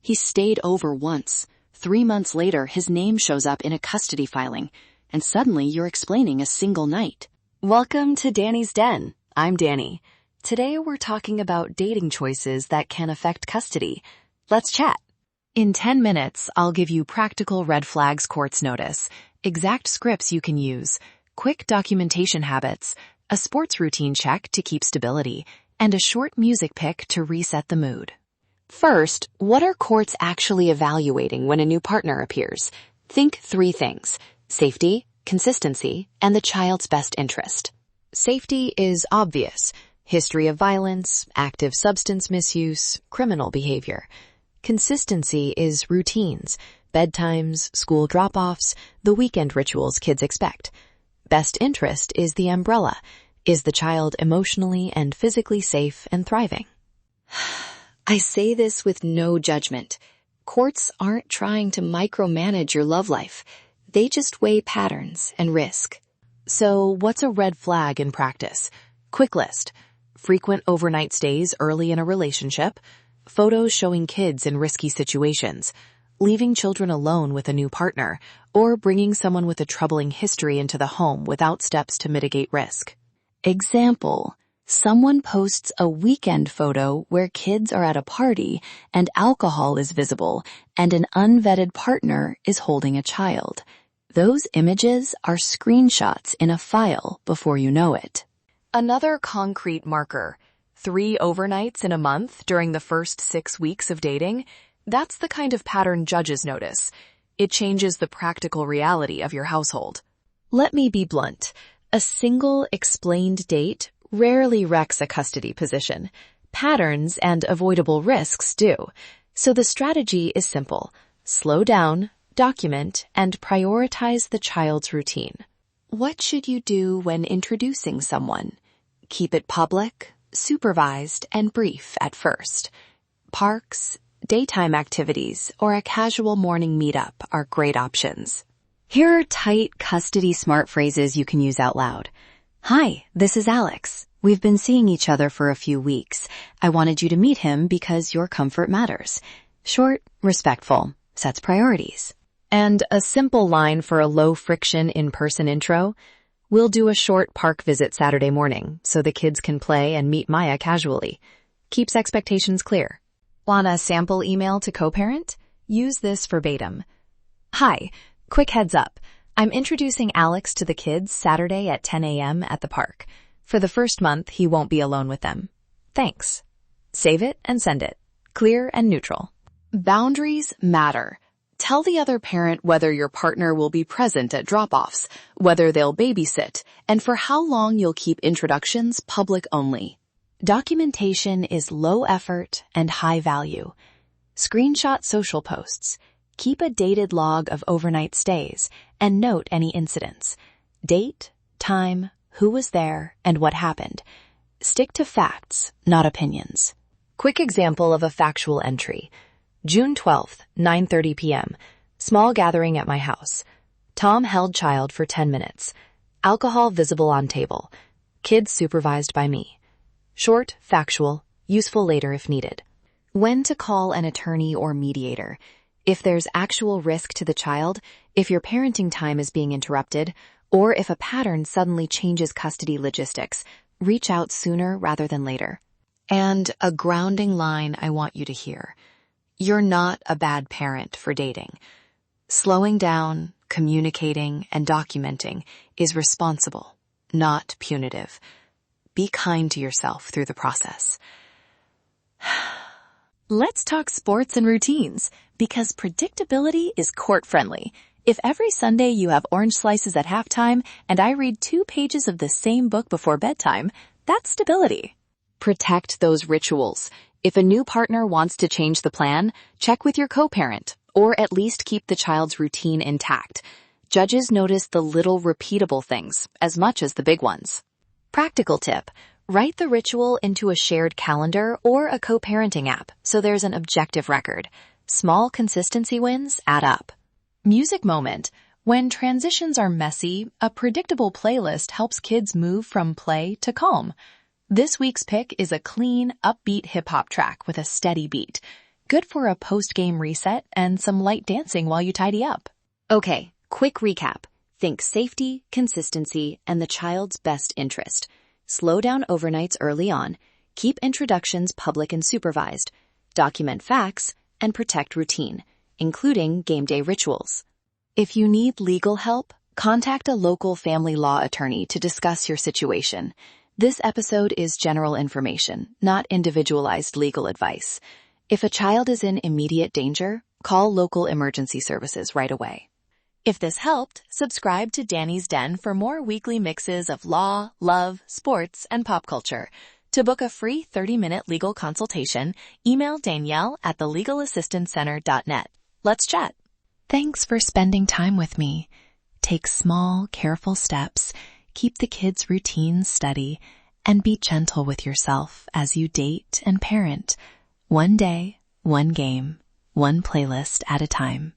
He stayed over once. 3 months later, his name shows up in a custody filing, and suddenly you're explaining a single night. Welcome to Danny's Den. I'm Danny. Today we're talking about dating choices that can affect custody. Let's chat. In 10 minutes, I'll give you practical red flags courts notice, exact scripts you can use, quick documentation habits, a sports routine check to keep stability, and a short music pick to reset the mood. First, what are courts actually evaluating when a new partner appears? Think 3 things: safety, consistency, and the child's best interest. Safety is obvious: history of violence, active substance misuse, criminal behavior. Consistency is routines, bedtimes, school drop-offs, the weekend rituals kids expect. Best interest is the umbrella. Is the child emotionally and physically safe and thriving? I say this with no judgment. Courts aren't trying to micromanage your love life. They just weigh patterns and risk. So what's a red flag in practice? Quick list: frequent overnight stays early in a relationship, photos showing kids in risky situations, leaving children alone with a new partner, or bringing someone with a troubling history into the home without steps to mitigate risk. Example: someone posts a weekend photo where kids are at a party and alcohol is visible and an unvetted partner is holding a child. Those images are screenshots in a file before you know it. Another concrete marker: 3 overnights in a month during the first 6 weeks of dating. That's the kind of pattern judges notice. It changes the practical reality of your household. Let me be blunt. A single explained date rarely wrecks a custody position. Patterns and avoidable risks do. So the strategy is simple: slow down, document, and prioritize the child's routine. What should you do when introducing someone? Keep it public, supervised, and brief at first. Parks, daytime activities, or a casual morning meetup are great options. Here are tight custody smart phrases you can use out loud. Hi, this is Alex. We've been seeing each other for a few weeks. I wanted you to meet him because your comfort matters. Short, respectful, sets priorities. And a simple line for a low-friction in-person intro: we'll do a short park visit Saturday morning so the kids can play and meet Maya casually. Keeps expectations clear. Want a sample email to co-parent? Use this verbatim. Hi, quick heads up. I'm introducing Alex to the kids Saturday at 10 a.m. at the park. For the first month, he won't be alone with them. Thanks. Save it and send it. Clear and neutral. Boundaries matter. Tell the other parent whether your partner will be present at drop-offs, whether they'll babysit, and for how long you'll keep introductions public only. Documentation is low effort and high value. Screenshot social posts. Keep a dated log of overnight stays and note any incidents. Date, time, who was there, and what happened. Stick to facts, not opinions. Quick example of a factual entry. June 12th, 9:30 p.m. Small gathering at my house. Tom held child for 10 minutes. Alcohol visible on table. Kids supervised by me. Short, factual, useful later if needed. When to call an attorney or mediator. If there's actual risk to the child, if your parenting time is being interrupted, or if a pattern suddenly changes custody logistics, reach out sooner rather than later. And a grounding line I want you to hear. You're not a bad parent for dating. Slowing down, communicating, and documenting is responsible, not punitive. Be kind to yourself through the process. Let's talk sports and routines, because predictability is court-friendly. If every Sunday you have orange slices at halftime and I read 2 pages of the same book before bedtime, that's stability. Protect those rituals. If a new partner wants to change the plan, check with your co-parent, or at least keep the child's routine intact. Judges notice the little repeatable things as much as the big ones. Practical tip: write the ritual into a shared calendar or a co-parenting app so there's an objective record. Small consistency wins add up. Music moment. When transitions are messy, a predictable playlist helps kids move from play to calm. This week's pick is a clean, upbeat hip-hop track with a steady beat. Good for a post-game reset and some light dancing while you tidy up. Okay, quick recap. Think safety, consistency, and the child's best interest. Slow down overnights early on. Keep introductions public and supervised. Document facts, and protect routine, including game day rituals. If you need legal help, contact a local family law attorney to discuss your situation. This episode is general information, not individualized legal advice. If a child is in immediate danger, call local emergency services right away. If this helped, subscribe to Danny's Den for more weekly mixes of law, love, sports, and pop culture. To book a free 30-minute legal consultation, email Danielle at thelegalassistancecenter.net. Let's chat. Thanks for spending time with me. Take small, careful steps, keep the kids' routines steady, and be gentle with yourself as you date and parent. One day, one game, one playlist at a time.